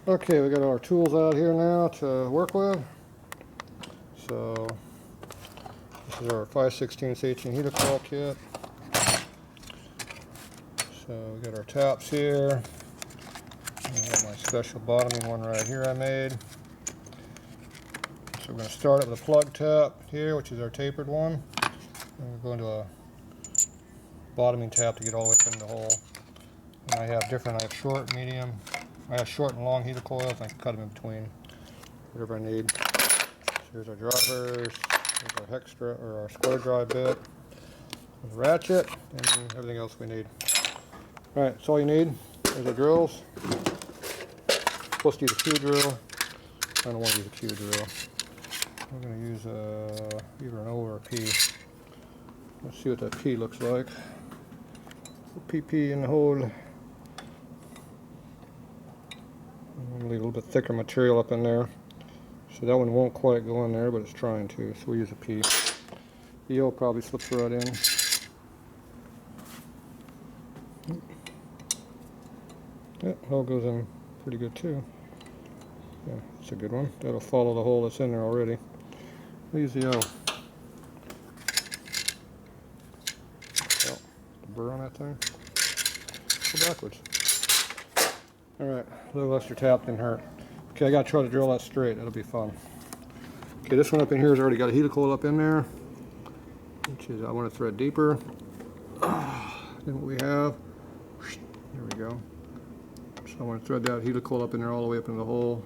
Okay, we got our tools out here now to work with. So this is our 5/16 18 helicoil kit. So we got our taps here. I got my special bottoming one right here I made. So we're going to start it with a plug tap here, which is our tapered one. And we're going to a bottoming tap to get all the way from the hole. And I have short, medium. I have short and long helicoils, and I can cut them in between, whatever I need. So here's our drivers, here's our hex strap, or our square drive bit, and the ratchet, and everything else we need. Alright, that's all you need. There's our drills. Supposed to use a Q drill. I don't want to use a Q drill. We're going to use either an O or a P. Let's see what that P looks like. PP in the hole. I'm going to leave a little bit thicker material up in there. So that one won't quite go in there, but it's trying to. So we'll use a P. The O probably slips right in. Yeah, hole goes in pretty good too. Yeah, that's a good one. That'll follow the hole that's in there already. We'll use the O. Oh, the burr on that thing. Go backwards. Alright, a little extra tap didn't hurt. Okay, I gotta try to drill that straight. That'll be fun. Okay, this one up in here has already got a helicoil up in there, which is, I want to thread deeper than what we have. There we go. So I want to thread that helicoil up in there all the way up in the hole.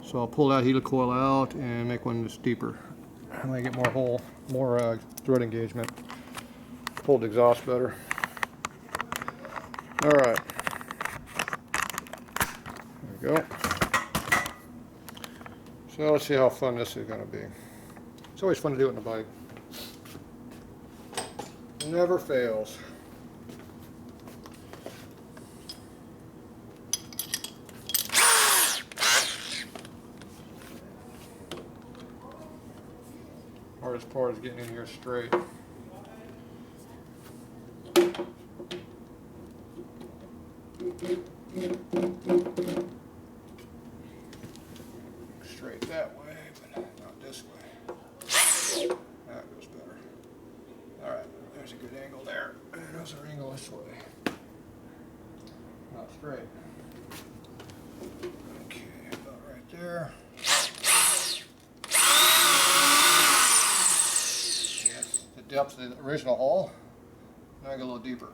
So I'll pull that helicoil out and make one that's deeper. I'm going to get more thread engagement. Hold the exhaust better. Alright. There we go. So let's see how fun this is going to be. It's always fun to do it in a bike. Never fails. Hardest part is getting in here straight. Straight that way, but not this way. That goes better. Alright, there's a good angle there. And there's our angle this way. Not straight. Okay, about right there. Yes, the depth of the original hole. Now I go a little deeper.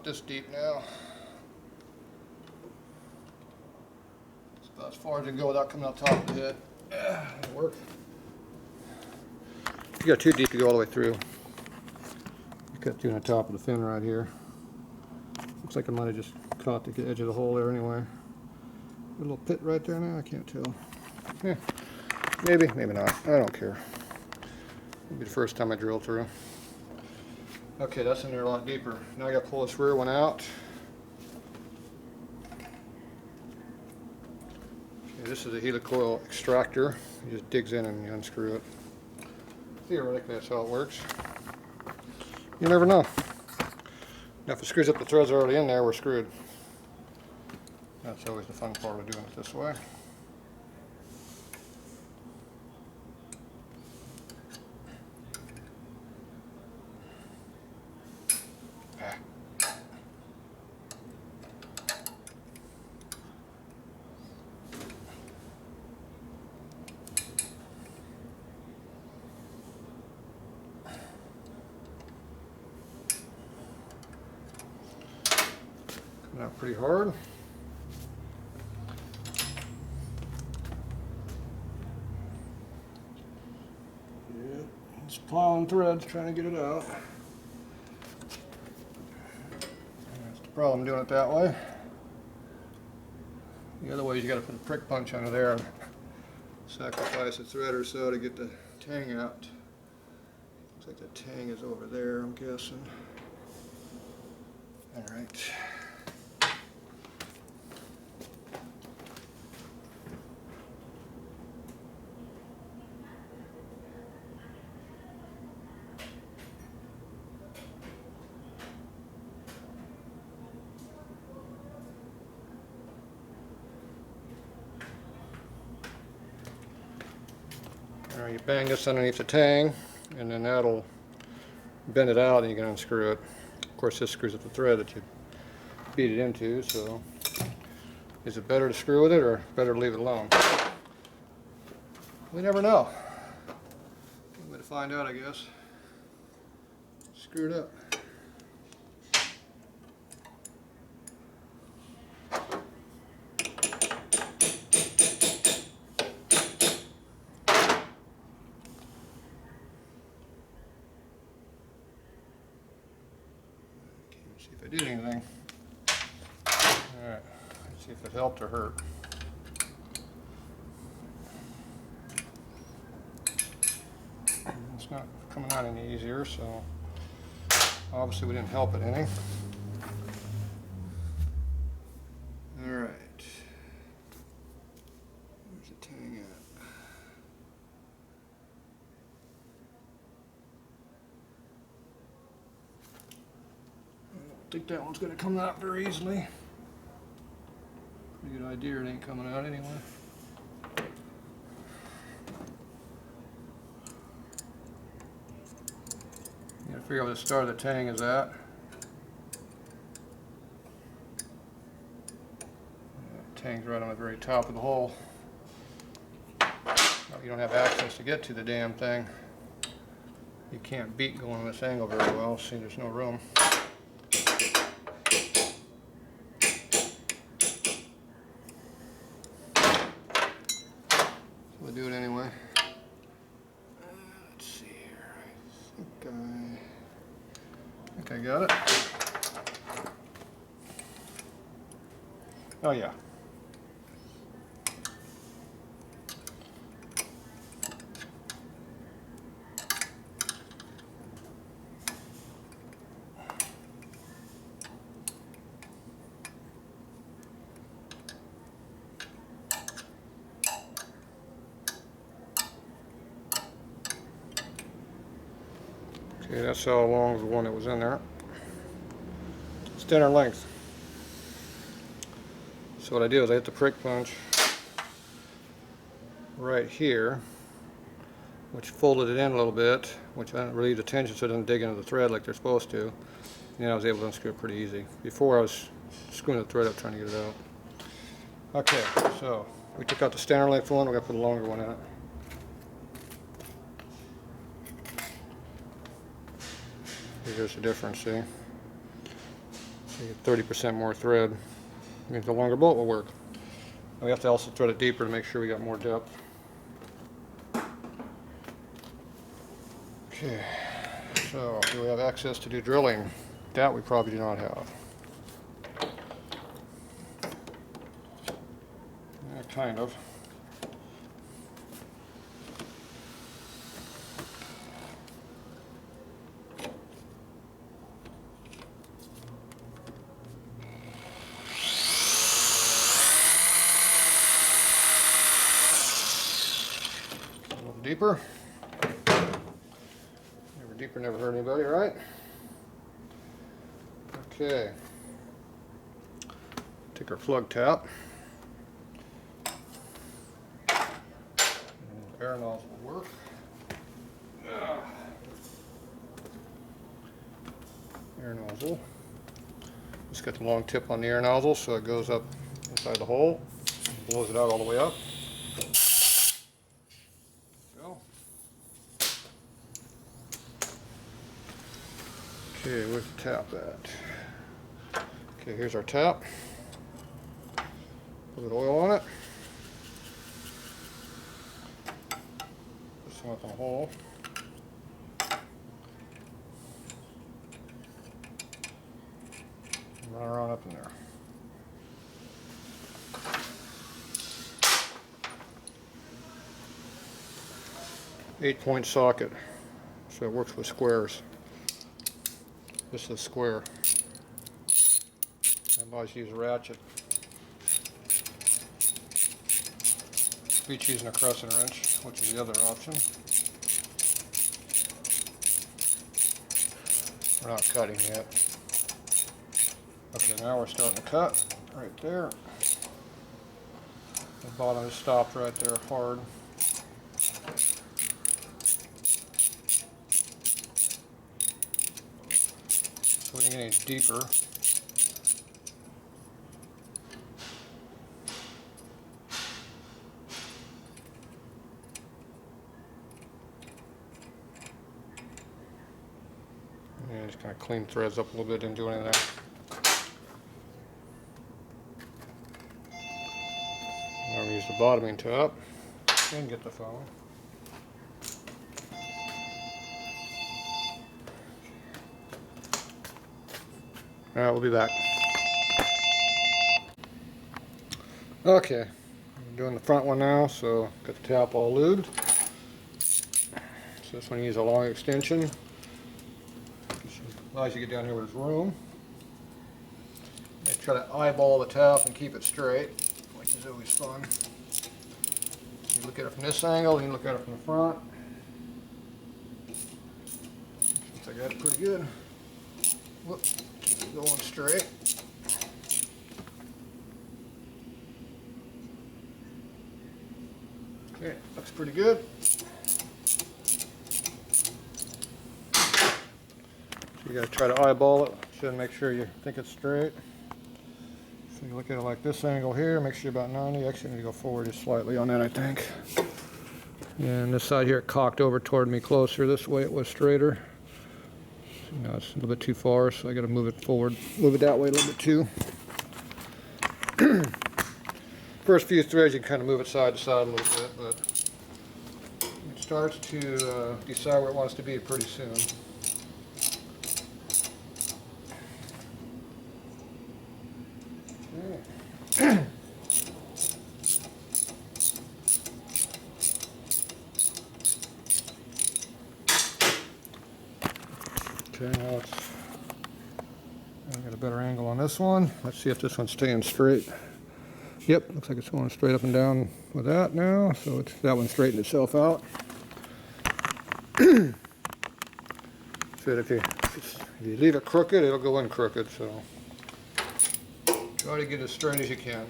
This deep now. It's about as far as you can go without coming out top of the head. Yeah, that'll work. You got too deep to go all the way through. You cut through on the top of the fin right here. Looks like I might have just caught the edge of the hole there anyway. A little pit right there now, I can't tell. Yeah, maybe, maybe not. I don't care. It'll be the first time I drill through. Okay, that's in there a lot deeper. Now I got to pull this rear one out. Okay, this is a helicoil extractor. It just digs in and you unscrew it. Theoretically, that's how it works. You never know. Now, if it screws up the threads already in there, we're screwed. That's always the fun part of doing it this way. Out pretty hard. Yeah, just plowing threads trying to get it out. That's the problem doing it that way. The other way is you got to put a prick punch under there and sacrifice a thread or so to get the tang out. Looks like the tang is over there, I'm guessing. All right. Now you bang this underneath the tang, and then that'll bend it out and you can unscrew it. Of course this screws up the thread that you beat it into, so is it better to screw with it or better to leave it alone? We never know. Good way to find out, I guess. Screw it up. See if I did anything. Alright, let's see if it helped or hurt. It's not coming out any easier, so obviously we didn't help it any. Alright. Where's the tang at? I don't think that one's going to come out very easily. Pretty good idea it ain't coming out anyway. You gotta figure out where the start of the tang is at. The tang's right on the very top of the hole. You don't have access to get to the damn thing. You can't beat going on this angle very well. See, there's no room. We'll do it anyway. Let's see here. I think I got it. Oh yeah. Okay, that's how long as the one that was in there. It's dinner length. So what I do is I hit the prick punch right here, which folded it in a little bit, which relieved the tension so it doesn't dig into the thread like they're supposed to. And then I was able to unscrew it pretty easy. Before I was screwing the thread up trying to get it out. Okay, so we took out the standard length one, we're going to put a longer one in it. Here's the difference, see? So you get 30% more thread. It means the longer bolt will work. And we have to also thread it deeper to make sure we got more depth. Okay, so do we have access to do drilling? That we probably do not have. Yeah, kind of. Deeper. Never deeper, never hurt anybody, right? Okay. Take our plug tap. And the air nozzle will work. Air nozzle. Just got the long tip on the air nozzle so it goes up inside the hole, blows it out all the way up. Okay, where's the tap at? Okay, here's our tap. Put oil on it. Put some up in the hole. And run around up in there. Eight-point socket, so it works with squares. This is a square. I always use a ratchet. Beach using a crescent wrench, which is the other option. We're not cutting yet. Okay, now we're starting to cut right there. The bottom is stopped right there hard. so we didn't get any deeper. And just kind of clean threads up a little bit, didn't do any of that. Now we use the bottoming top and get the phone. Alright, we'll be back. Okay, I'm doing the front one now, so got the tap all lubed. So this one uses a long extension. Allows you to get down here with room. And try to eyeball the tap and keep it straight, which is always fun. You look at it from this angle, you look at it from the front. Since I got it pretty good. Whoop, keep it going straight. Okay, looks pretty good. So you gotta try to eyeball it. Should make sure you think it's straight. So you look at it like this angle here, make sure you're about 90. Actually, you need to go forward just slightly on that, I think. And this side here, it cocked over toward me closer. This way it was straighter. So now it's a little bit too far, so I gotta move it forward, move it that way a little bit too. First few threads, you can kind of move it side to side a little bit, but it starts to decide where it wants to be pretty soon. Okay, now I got a better angle on this one. Let's see if this one's staying straight. Yep, looks like it's going straight up and down with that now, so that one straightened itself out. So if you leave it crooked, it'll go in crooked, so try to get as straight as you can.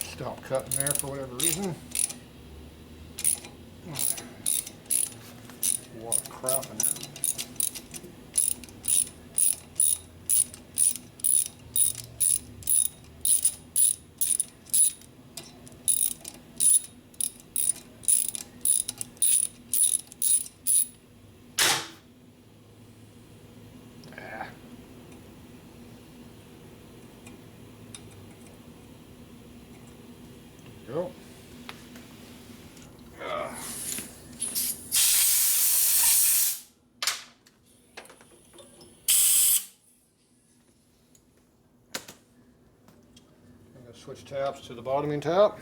Stop cutting there for whatever reason. What crap in there. Go. I'm going to switch taps to the bottoming tap.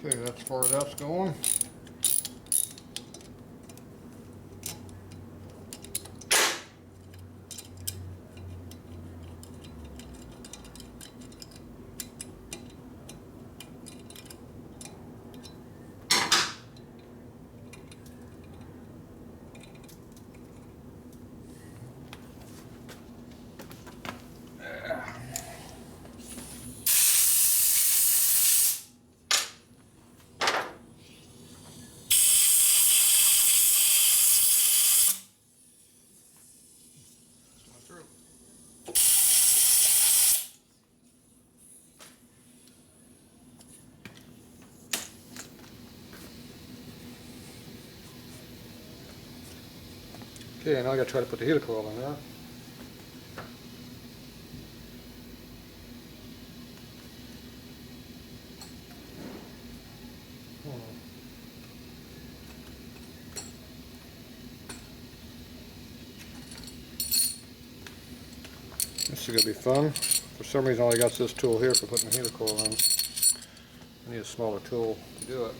Okay, that's as far as that's going. Okay, now I gotta try to put the helicoil in there. This is going to be fun. For some reason I only got this tool here for putting the helicoil in. I need a smaller tool to do it.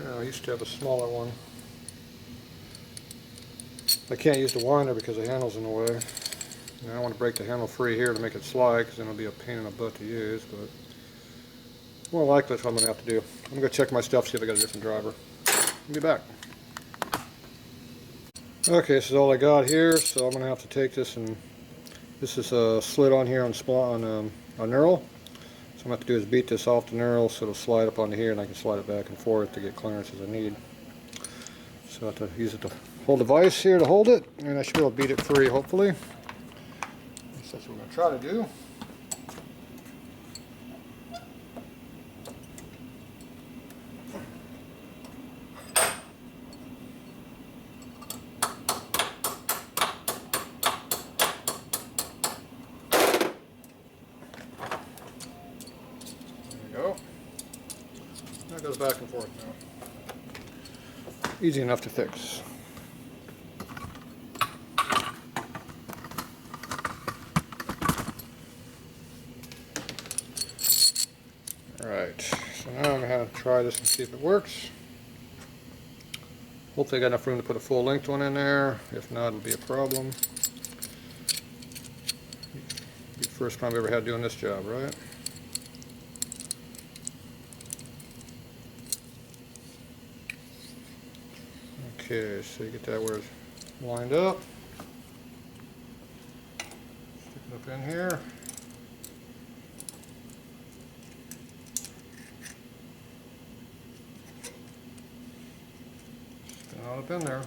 Yeah, I used to have a smaller one. I can't use the winder because the handle's in the way. Now I want to break the handle free here to make it slide, because then it'll be a pain in the butt to use, but more likely that's what I'm going to have to do. I'm going to go check my stuff, see if I got a different driver. I'll be back. Okay, this is all I got here, so I'm going to have to take this, and this is a slit on here on knurl. So I'm going to have to do is beat this off the knurl so it'll slide up onto here, and I can slide it back and forth to get clearance as I need. So I have to use it to hold the vise here to hold it, and I should be able to beat it free, hopefully. That's what we're going to try to do. There we go. That goes back and forth now. Easy enough to fix. Alright, so now I'm going to try this and see if it works. Hopefully I got enough room to put a full length one in there. If not, it'll be a problem. Be the first time I've ever had doing this job, right? Okay, so you get that where it's lined up. Stick it up in here. Spin it up in there.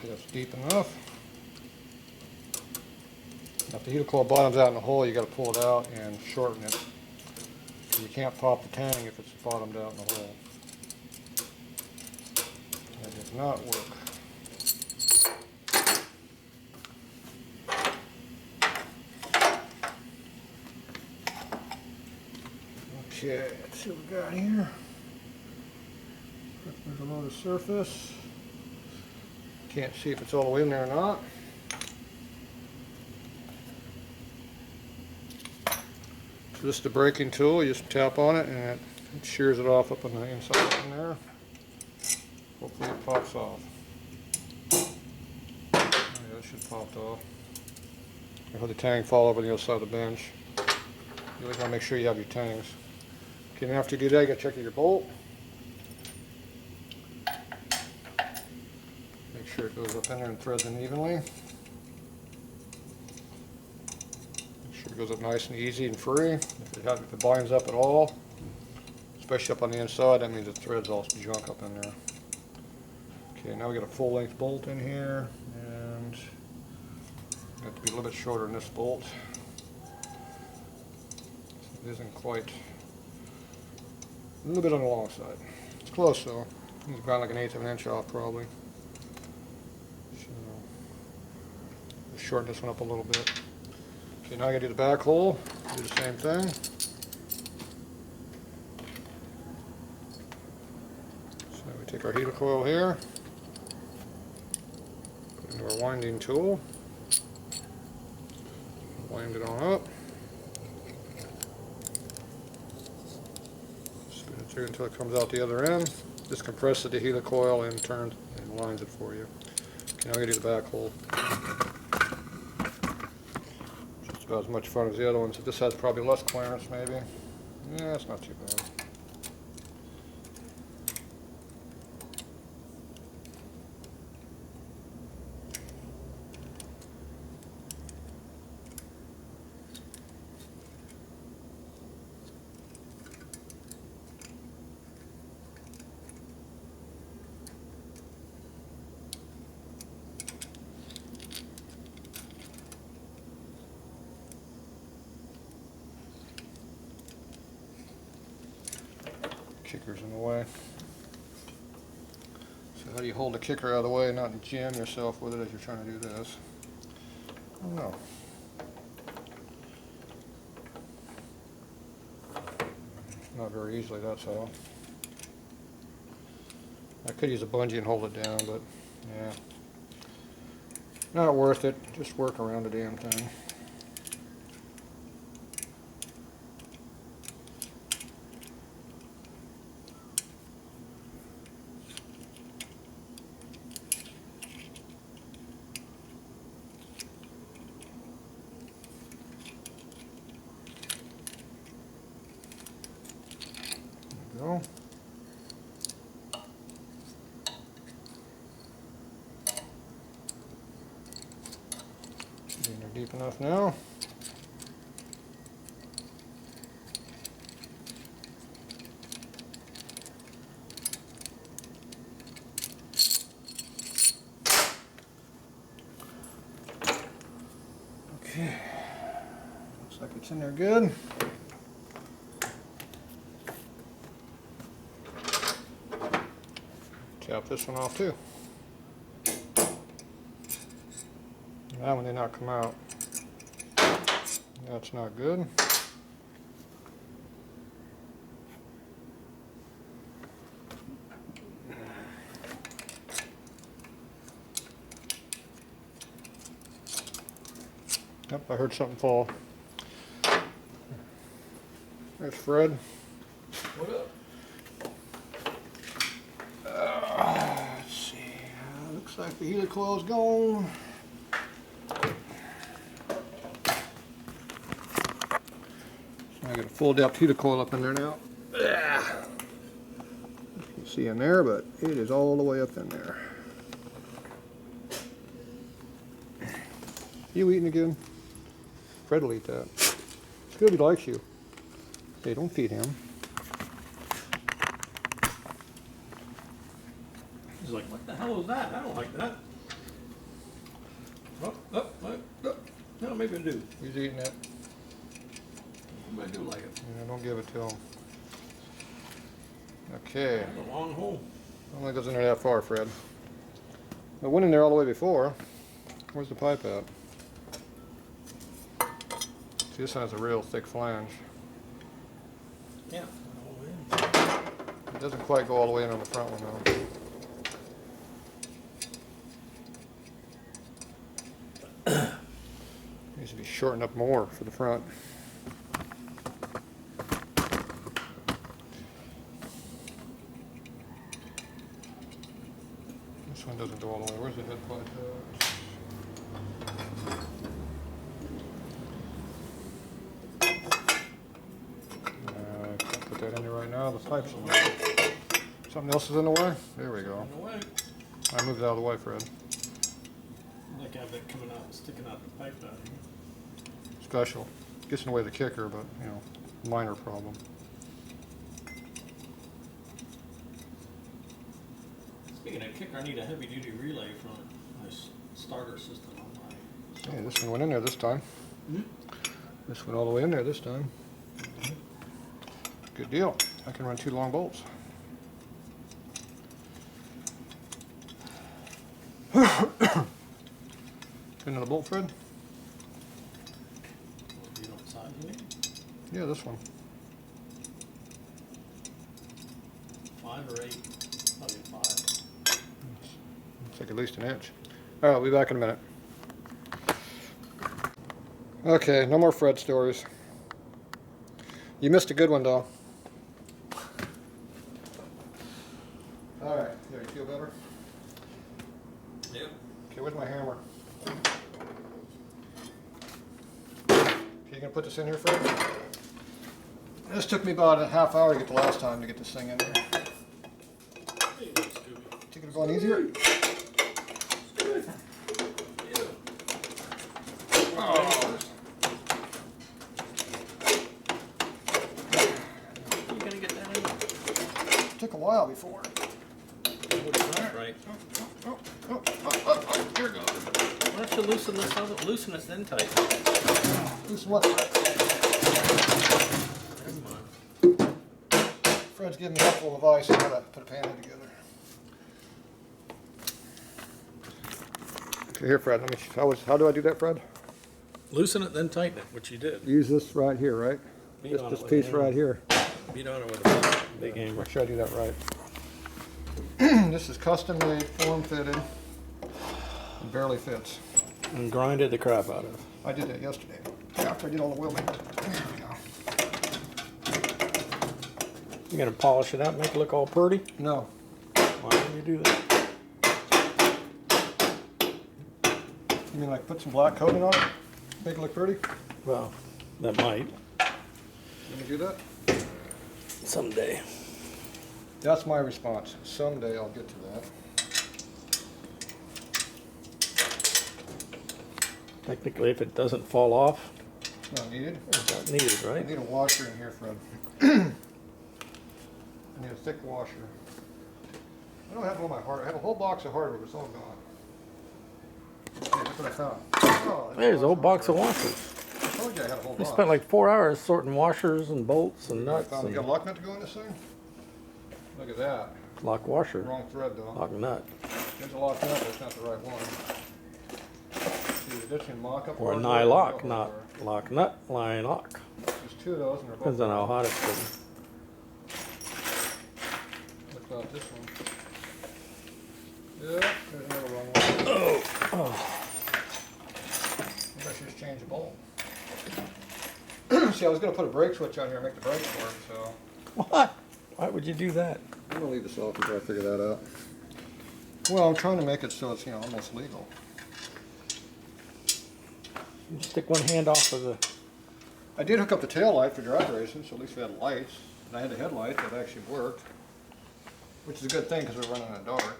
That's deep enough. Now if the helicoil bottoms out in the hole, you got to pull it out and shorten it. You can't pop the tang if it's bottomed out in the hole. That does not work. Okay, let's see what we got here. There's a load of surface. Can't see if it's all the way in there or not. So this is the braking tool. You just tap on it and it shears it off up on the inside in there. Hopefully it pops off. Oh, yeah, it should pop off. I had the tang fall over the other side of the bench. You always want to make sure you have your tangs. Okay, now after you do that, you got to check your bolt. Make sure it goes up in there and threads in evenly. Make sure it goes up nice and easy and free. If it binds up at all, especially up on the inside, that means the threads all junk up in there. Okay, now we got a full length bolt in here, and got to be a little bit shorter than this bolt. It isn't quite, a little bit on the long side. It's close though. It's about like 1/8 of an inch off probably. Shorten this one up a little bit. Okay, now I gotta do the back hole. Do the same thing. So we take our helicoil here, put it into our winding tool, wind it on up, spin it through until it comes out the other end. Just compresses the helicoil and turns and lines it for you. Okay, Now I'm going to do the back hole. Just about as much fun as the other ones. This has probably less clearance maybe. Yeah, it's not too bad. Kicker's in the way. So how do you hold the kicker out of the way and not jam yourself with it as you're trying to do this? I don't know. Not very easily, that's all. I could use a bungee and hold it down, but yeah. Not worth it. Just work around the damn thing. Go. Should be in there deep enough now. Okay. Looks like it's in there good. Tap this one off too. That one did not come out. That's not good. Yep, I heard something fall. There's Fred. What up? Let's see. Looks like the helicoil's gone. So I got a full depth helicoil up in there now. You can see in there, but it is all the way up in there. You eating again? Fred will eat that. It's good he likes you. Hey, don't feed him. He's like, what the hell is that? I don't like that. No, maybe I do. He's eating it. Maybe I do like it. Yeah, don't give it to him. Okay. That's a long hole. I don't think it goes in there that far, Fred. It went in there all the way before. Where's the pipe at? See, this has a real thick flange. Yeah. It doesn't quite go all the way in on the front one though. Needs to be shortened up more for the front. This one doesn't go all the way. Where's the head pipe at? Can't put that in there right now. The pipe's in there. Something else is in the way? There we go. In the way. I moved it out of the way, Fred. Like I have it coming out, sticking out the pipe out here. Special. Gets in the way of the kicker, but, you know, minor problem. Speaking of kicker, I need a heavy duty relay from my starter system on my. Hey, this one went in there this time. Hmm? This went all the way in there this time. Good deal. I can run 2 long bolts. Another bolt, Fred? You know what size you need? Yeah, this one. 5 or 8? Probably 5. Looks like at least an inch. All right, I'll be back in a minute. Okay, no more Fred stories. You missed a good one, though. All right, there, you feel better? Yep. Okay, you gonna put this in here, Fred? This took me about a half hour to get the last time to get this thing in here. Think it's going easier? Oh. You gonna get that in? It took a while before. Right. Here it goes. Why don't you loosen this up? Loosen it, then tighten. Loosen what? Never mind. Fred's giving me a full of ice. I gotta put a panhead together. Okay, here, Fred. Let me. How do I do that, Fred? Loosen it, then tighten it, which you did. Use this right here, right? Beat on This it with piece a hammer. right here. Beat on it with a big hammer. Make sure I do that right. This is custom made, form fitted. It barely fits. And grinded the crap out of it. I did that yesterday. After I did all the welding. There we go. You gonna polish it out, make it look all pretty? No. Why didn't you do that? You mean like put some black coating on it? Make it look pretty? Well, that might. Let me do that. Someday. That's my response. Someday I'll get to that. Technically, if it doesn't fall off, It's not needed. it's not needed, I right? need a washer in here, Fred. I need a thick washer. I don't have all my hardware. I have a whole box of hardware, but it's all gone. Hey, look what I found. Oh, There's a whole box of washers. I told you I had a whole We box. spent like 4 hours sorting washers and bolts and I nuts found, you and got a lock nut to go in this thing? Look at that. lock washer, Wrong thread though. lock nut, There's a lock nut, but it's not the right one. See, this can mock up or a hardware, nylock, no not hardware. lock nut, line lock. There's two of those and they're both. Depends on how hot it's getting. What about this one? Yeah, there's another wrong one. Oh. Maybe I should just change the bolt. See, I was gonna put a brake switch on here and make the brakes work, so. What? Why would you do that? I'm gonna leave this off until I figure that out. Well, I'm trying to make it so it's, you know, almost legal. You stick one hand off of the. I did hook up the tail light for drag racing, so at least we had lights. And I had the headlight that actually worked, which is a good thing because we're running in the dark.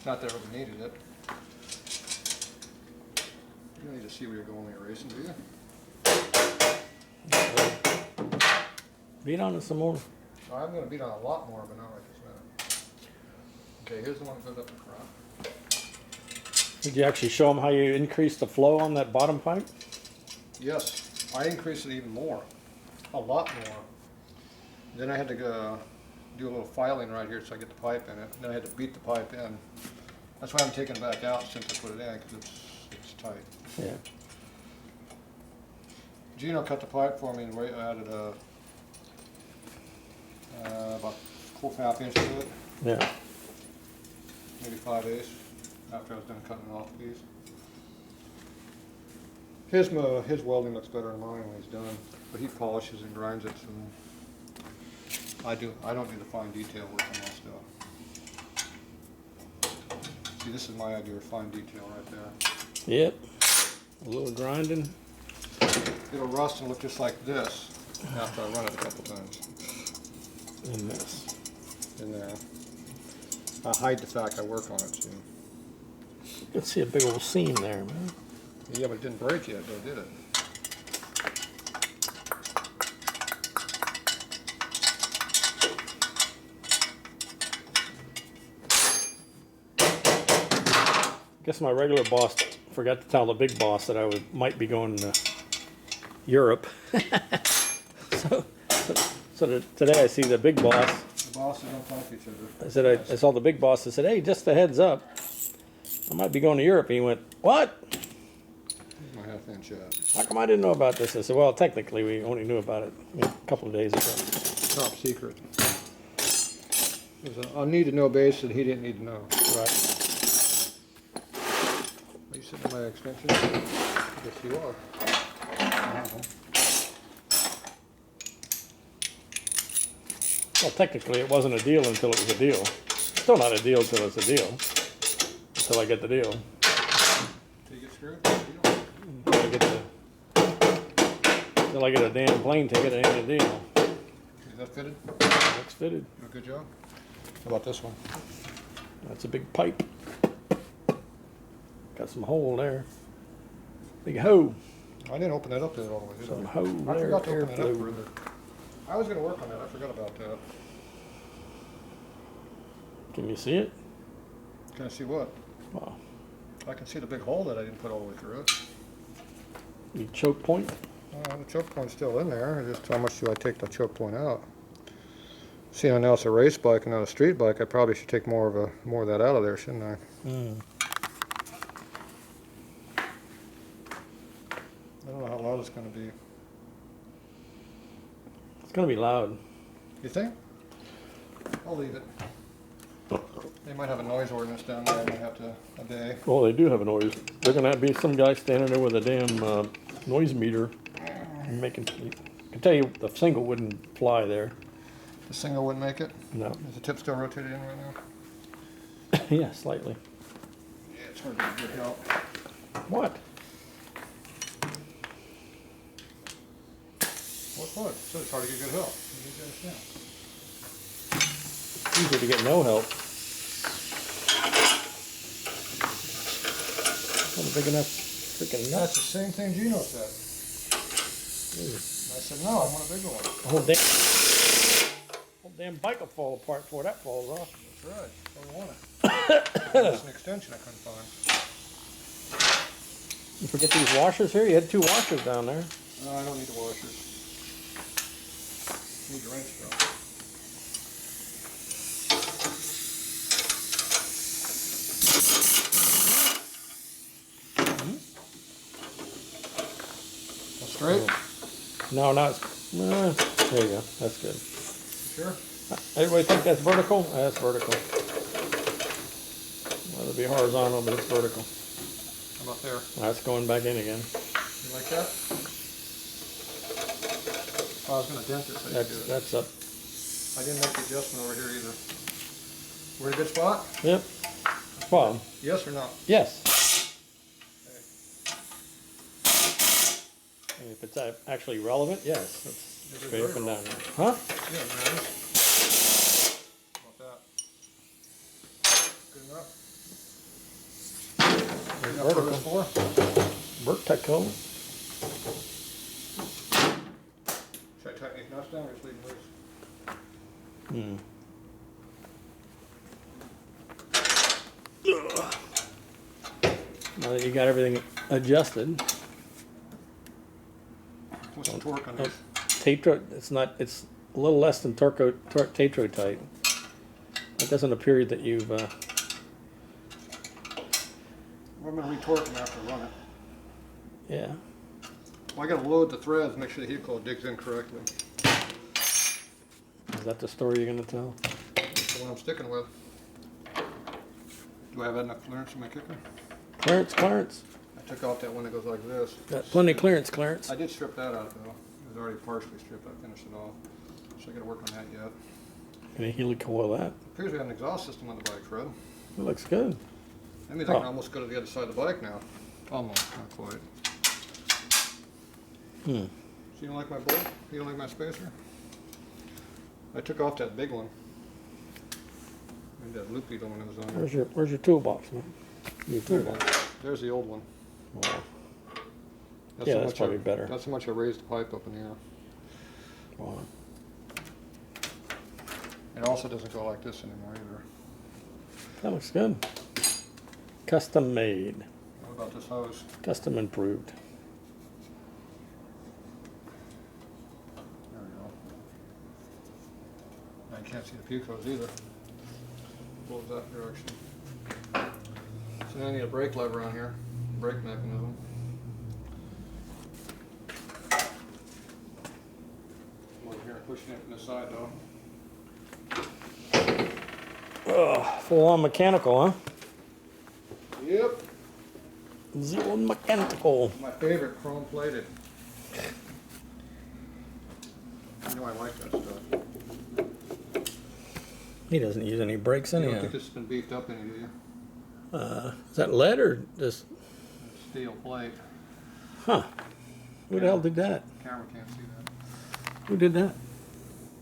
Not that I really needed it. You don't need to see where you're going when you're racing, do you? Beat on it some more. So I'm going to beat on a lot more, but not right this minute. Okay, here's the one that goes up the front. Did you actually show them how you increase the flow on that bottom pipe? Yes, I increased it even more, a lot more. Then I had to go do a little filing right here so I get the pipe in it. Then I had to beat the pipe in. That's why I'm taking it back out since I put it in because it's tight. Yeah. Gino cut the pipe for me and added about 4.5 inches to it, Yeah. maybe 5/8 after I was done cutting it off the piece. His welding looks better than mine when he's done, but he polishes and grinds it. So I don't do the fine detail work on my stuff. See, this is my idea of fine detail right there. Yep. A little grinding. It'll rust and look just like this after I run it a couple times. And this. In there. I hide the fact I work on it too. You can see a big old seam there, man. Yeah, but it didn't break yet, though, did it? Guess my regular boss forgot to tell the big boss that I might be going to Europe. so today I see the big boss. The bosses don't talk to each other. I said I saw the big boss. I said, "Hey, just a heads up, I might be going to Europe." And he went, "What? Here's my half-inch How come I didn't know about this?" I said, "Well, technically, we only knew about it a couple of days ago." top secret. It was a need-to-know base that he didn't need to know. Right. Are you sitting in my extension? Yes, you are. Well, technically, it wasn't a deal until it was a deal. Still not a deal until it's a deal. Until I get the deal. Did you get screwed? You don't- I get the Till I get a damn plane ticket, it ain't a deal. Is that fitted? That's fitted. You do a good job. How about this one? That's a big pipe. Got some hole there. Big hole. I didn't open that up there all the way, did Some I? hole I there. forgot to open it up Airflow. further. I was going to work on that. I forgot about that. Can you see it? Can I see what? Wow. I can see the big hole that I didn't put all the way through it. You choke point? The choke point's still in there. Just how much do I take the choke point out? Seeing now it's a race bike and not a street bike, I probably should take more of that out of there, shouldn't I? Mm. I don't know how loud it's going to be. It's gonna be loud. You think? I'll leave it. They might have a noise ordinance down there. I might have to a day. Well, they do have a noise. They're gonna be some guy standing there with a damn noise meter, making. I can tell you, the single wouldn't fly there. The single wouldn't make it. No. Is the tip still rotated in right now? Yeah, slightly. Yeah, it's hard to get help. What? What? So it's hard to get good help. You need to understand. Easy to get no help. Not a big enough freaking That's nut. the same thing Gino said. I said, no, I want a bigger one. The whole damn bike will fall apart before that falls off. That's right. I want it. That's an extension I couldn't find. You forget these washers here? You had 2 washers down there. No, I don't need the washers. Need the wrench though. Straight? No, not. There you go. That's good. Sure. Everybody think that's vertical? That's vertical. Well, it'll be horizontal, but it's vertical. How about there? That's going back in again. You like that? Oh, I was going to dent this. That's up. I didn't make the adjustment over here either. We're in a good spot? Yep. Well, Yes or no? yes. Okay. And if it's actually relevant, yes. It's It is straight up very and down relevant. there. Huh? Yeah, man. How about that? Good enough? Good enough for this floor? Vertical. Should I tighten these nuts down or just leave them loose? Hmm. Now that you got everything adjusted, What's the torque on these? Tatro, it's a little less than Tatro tight. It doesn't appear that you've, Well, I'm going to retorque them after I run it. yeah. Well, I got to load the threads, make sure the helicoil digs in correctly. Is that the story you're going to tell? That's the one I'm sticking with. Do I have enough clearance in my kicker? Clearance. I took off that one that goes like this. Got plenty of clearance. I did strip that out though. It was already partially stripped. I finished it off. So I got to work on that yet. Can you helicoil that? Appears we have an exhaust system on the bike, Fred. It looks good. That means I can almost go to the other side of the bike now. Almost, not quite. So you don't like my bolt? You don't like my spacer? I took off that big one. And that loopy one that was on there. Where's your toolbox, man? Your There it toolbox. is. There's the old one. Wow. how Yeah, that's much probably better. That's how much I raised the pipe up in the air. Wow. It also doesn't go like this anymore either. That looks good. Custom made. What about this hose? Custom improved. There we go. I can't see the puke hose either. Pulls that direction. So now I need a brake lever on here. Brake mechanism. I'm over here pushing it from the side though. Full on mechanical, huh? Yep. Zero mechanical. My favorite, chrome plated. You know I like that stuff. He doesn't use any brakes You don't anyhow. think this has been beefed up any, do you? Is that lead or just? Steel plate. Huh. Who the hell did that? Camera can't see that. Who did that?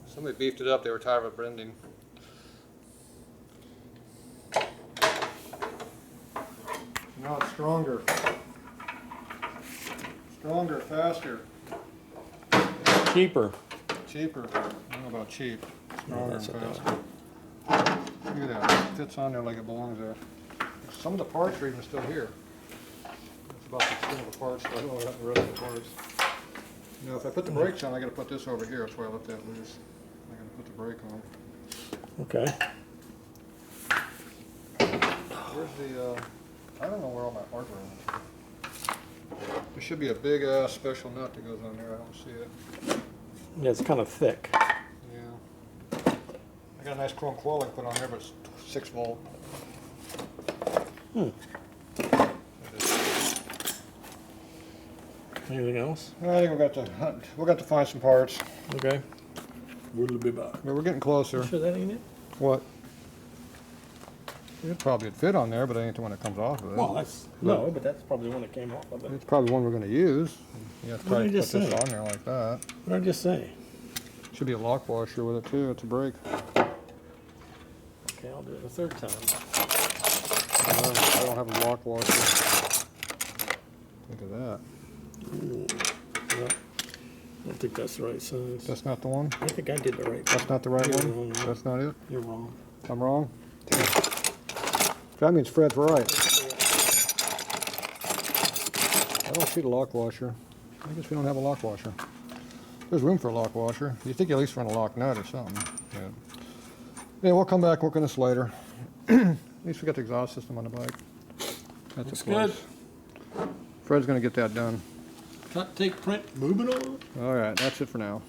Somebody beefed it up. They were tired of bending. Now it's stronger. Stronger, faster, Cheaper. cheaper. I don't know about cheap. Stronger and that's what faster. Look at that. It fits on there like it belongs there. Some of the parts are even still here. It's about the skin of the parts, but I don't have the rest of the parts. Now, if I put the brakes on, I gotta put this over here. That's why I left that loose. I gotta put the brake on. Okay. Where's the, I don't know where all my hardware is. There should be a big special nut that goes on there. I don't see it. Yeah, it's kind of thick. Yeah. I got a nice chrome coil I put on there, but it's 6 volt. Anything else? I think we'll got to find some parts. Okay. We'll be back. But we're getting closer. Sure that ain't it? What? It probably would fit on there, but it ain't the one that comes off of it. Well, that's no, but that's probably the one that came off of it. It's probably one we're going to use. You have to What try did to I put just this say? on there like that. What did I just say? Should be a lock washer with it too. It's a brake. Okay, I'll do it a third time. I don't have a lock washer. Look at that. Ooh. Yep. I don't think that's the right size. That's not the one? I think I did the right. That's not the right You're one? wrong. That's not it? You're wrong. I'm wrong? That means Fred's right. I don't see the lock washer. I guess we don't have a lock washer. There's room for a lock washer. You think you at least run a lock nut or something. Yeah, we'll come back, work on this later. At least we got the exhaust system on the bike. That's Looks a plus. good. Fred's gonna get that done. Cut, take, print, moving on. All right, that's it for now.